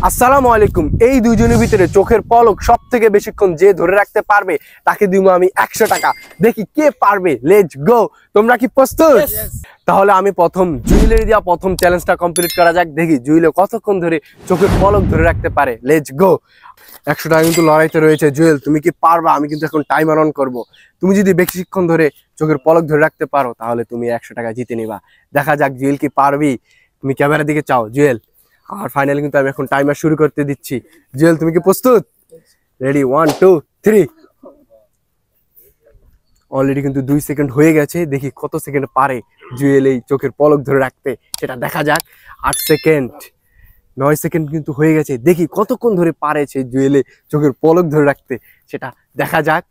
আসসালামু আলাইকুম। এই দুইজনের ভিতরে চোখের পলক সব থেকে বেশিক্ষণ যে ধরে রাখতে পারবে তাকে দিব আমি 100 টাকা। দেখি কে পারবে। Let's go. তোমরা কি প্রস্তুত? তাহলে আমি প্রথম জুয়েলের দিয়া প্রথম চ্যালেঞ্জটা কমপ্লিট করা যাক। দেখি জুয়েলে কতক্ষণ ধরে চোখের পলক ধরে রাখতে পারে। Let's go. 100 টাকা কিন্তু লড়াইতে রয়েছে। জুয়েল তুমি কি পারবা? আমি কিন্তু এখন টাইমার অন করব। তুমি যদি বেশিক্ষণ ধরে চোখের পলক ধরে রাখতে পারো তাহলে তুমি 100 টাকা জিতে নিবা। দেখা যাক জুয়েল কি পারবি। তুমি ক্যামেরার দিকে চাও জুয়েল। আর ফাইনালি কিন্তু আমি এখন টাইমার শুরু করতে দিচ্ছি। জুয়েল তুমি কি প্রস্তুত? রেডি 1 2 3। অলরেডি কিন্তু 2 সেকেন্ড হয়ে গেছে। দেখি কত সেকেন্ড পারে জুয়েল এই চোখের পলক ধরে রাখতে, সেটা দেখা যাক। 8 সেকেন্ড 9 সেকেন্ড কিন্তু হয়ে গেছে। দেখি কতক্ষণ ধরে পারে সেই জুয়েলে চোখের পলক ধরে রাখতে, সেটা দেখা যাক।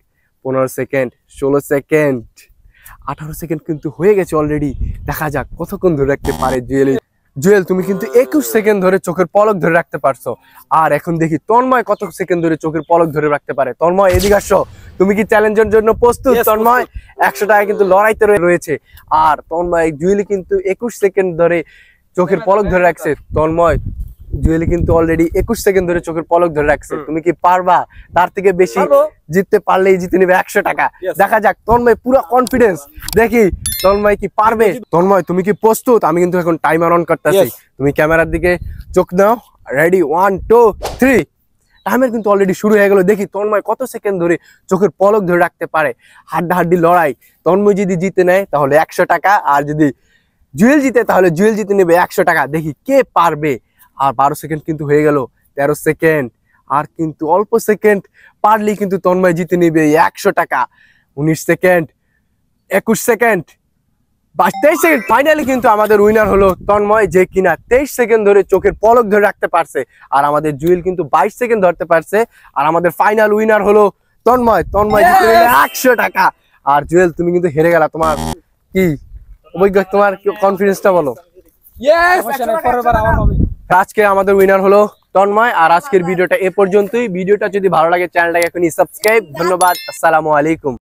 15 সেকেন্ড 16 সেকেন্ড 18 সেকেন্ড কিন্তু হয়ে গেছে অলরেডি। দেখা যাক কতক্ষণ ধরে রাখতে পারে জুয়েল। জুয়েল তুমি কিন্তু 21 সেকেন্ড ধরে চোখের পলক ধরে রাখতে পারছো। আর এখন দেখি তন্ময় কত সেকেন্ড ধরে চোখের পলক ধরে রাখতে পারে। তন্ময় এদিকে আসো। তুমি কি চ্যালেঞ্জের জন্য প্রস্তুত? তন্ময় 100 টাকা কিন্তু লড়াইতে রয়েছে। আর তন্ময় জুয়েলি কিন্তু 21 সেকেন্ড ধরে চোখের পলক ধরে রাখছে। তন্ময় জুয়েলি কিন্তু অলরেডি 21 সেকেন্ড ধরে চোখের পলক ধরে রাখছে। তুমি কি পারবা? তার থেকে বেশি জিততে পারলেই জিতে নিবে 100 টাকা। দেখা যাক। তন্ময় পুরো কনফিডেন্স। দেখি তন্ময় কি পারবে। তন্ময় তুমি কি প্রস্তুত? আমি কিন্তু এখন টাইমার অন করতেছি। তুমি ক্যামেরার দিকে চোখ দাও। রেডি 1 2 3। টাইমার কিন্তু অলরেডি শুরু হয়ে গেল। দেখি তন্ময় কত সেকেন্ড ধরে চোখের পলক ধরে রাখতে পারে। হাড্ডাহাড্ডি লড়াই। তন্ময় যদি জিতে নেয় তাহলে 100 টাকা, আর যদি জুয়েল জিতে তাহলে জুয়েল জিতে নেবে 100 টাকা। দেখি কে পারবে। আর 12 সেকেন্ড কিন্তু হয়ে গেল। 13 সেকেন্ড আর কিন্তু অল্প সেকেন্ড পারলেই কিন্তু তন্ময় জিতে নেবে 100 টাকা। 19 সেকেন্ড 21 সেকেন্ড 23 সেকেন্ড। ফাইনালি কিন্তু আমাদের উইনার হলো তন্ময়, যে কিনা 23 সেকেন্ড ধরে চোখের পলক ধরে রাখতে পারছে। আর আমাদের জুয়েল কিন্তু 22 সেকেন্ড ধরতে পারছে। আর আমাদের ফাইনাল উইনার হলো তন্ময়। তন্ময় জিতে নিল 100 টাকা। আর জুয়েল তুমি কিন্তু হেরে গেলা। তোমার কি অভিজ্ঞতা, তোমার কনফিডেন্সটা বলো। আজকে আমাদের উইনার হলো তন্ময়। আর আজকের ভিডিওটা এ পর্যন্তই। ভিডিওটা যদি ভালো লাগে চ্যানেলটাকে এখনই সাবস্ক্রাইব। ধন্যবাদ। আসসালামু আলাইকুম।